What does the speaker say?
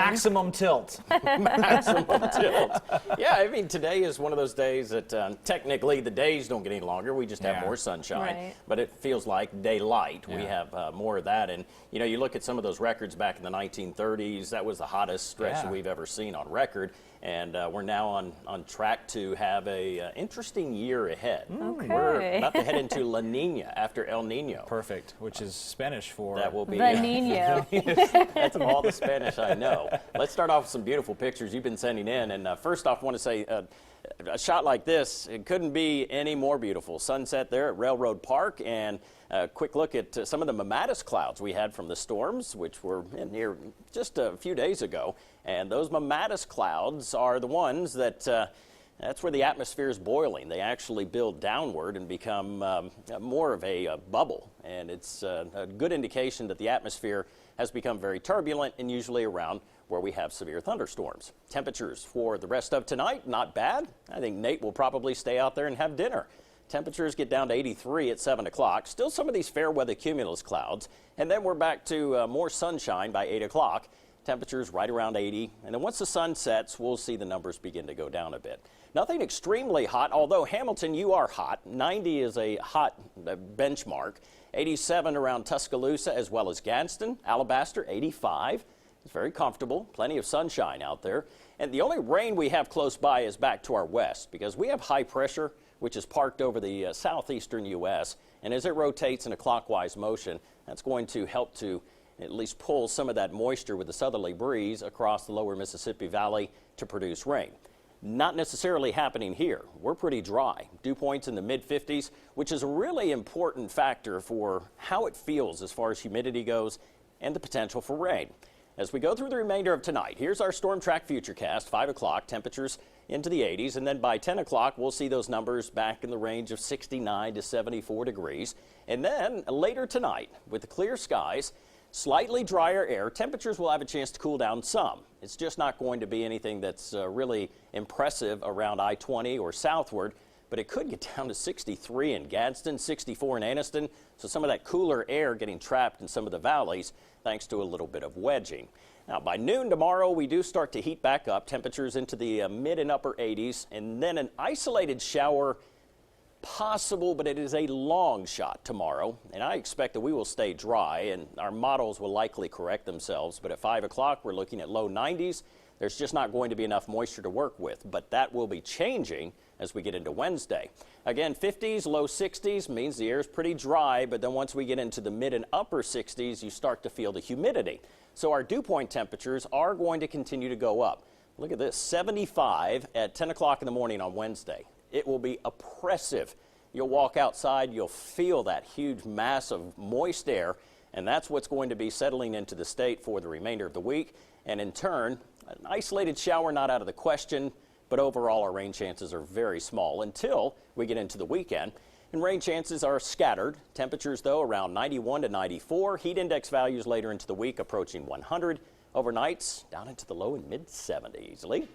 Maximum tilt. Maximum tilt. Yeah, I mean, today is one of those days that technically the days don't get any longer. We just have more sunshine. Right. But it feels like daylight. Yeah. We have more of that. And, you know, you look at some of those records back in the 1930s, that was the hottest stretch that we've ever seen on record. And we're now on track to have a interesting year ahead. Okay. We're about to head into La Nina after El Nino. Perfect, which is Spanish for... That will be... The Nino. That's all the Spanish I know. Let's start off with some beautiful pictures you've been sending in. And first off, I want to say a shot like this, it couldn't be any more beautiful. Sunset there at Railroad Park, and a quick look at some of the mammatus clouds we had from the storms, which were in here just a few days ago. And those mammatus clouds are the ones that that's where the atmosphere is boiling. They actually build downward and become more of a bubble. And it's a good indication that the atmosphere has become very turbulent and usually around where we have severe thunderstorms. Temperatures for the rest of tonight, not bad. I think Nate will probably stay out there and have dinner. Temperatures get down to 83 at 7 o'clock. Still some of these fair weather cumulus clouds. And then we're back to more sunshine by 8 o'clock. Temperatures right around 80. And then once the sun sets, we'll see the numbers begin to go down a bit. Nothing extremely hot, although Hamilton, you are hot. 90 is a hot benchmark. 87 around Tuscaloosa as well as Gadsden. Alabaster, 85. It's very comfortable. Plenty of sunshine out there. And the only rain we have close by is back to our west because we have high pressure, which is parked over the southeastern U.S. And as it rotates in a clockwise motion, that's going to help to at least pull some of that moisture with the southerly breeze across the lower Mississippi Valley to produce rain. Not necessarily happening here. We're pretty dry. Dew points in the mid-50s, which is a really important factor for how it feels as far as humidity goes and the potential for rain. As we go through the remainder of tonight, here's our Storm Track Futurecast, 5 o'clock, temperatures into the 80s, and then by 10 o'clock, we'll see those numbers back in the range of 69 to 74 degrees. And then later tonight, with the clear skies, slightly drier air, temperatures will have a chance to cool down some. It's just not going to be anything that's really impressive around I-20 or southward, but it could get down to 63 in Gadsden, 64 in Anniston, so some of that cooler air getting trapped in some of the valleys thanks to a little bit of wedging. Now, by noon tomorrow, we do start to heat back up, temperatures into the mid and upper 80s, and then an isolated shower possible, but it is a long shot tomorrow, and I expect that we will stay dry, and our models will likely correct themselves, but at 5 o'clock, we're looking at low 90s. There's just not going to be enough moisture to work with, but that will be changing as we get into Wednesday. Again, 50s, low 60s means the air is pretty dry, but then once we get into the mid and upper 60s, you start to feel the humidity. So our dew point temperatures are going to continue to go up. Look at this, 75 at 10 o'clock in the morning on Wednesday. It will be oppressive. You'll walk outside, you'll feel that huge mass of moist air, and that's what's going to be settling into the state for the remainder of the week. And in turn, an isolated shower not out of the question, but overall our rain chances are very small until we get into the weekend. And rain chances are scattered. Temperatures, though, around 91 to 94. Heat index values later into the week approaching 100. Overnights down into the low and mid 70s. Lee?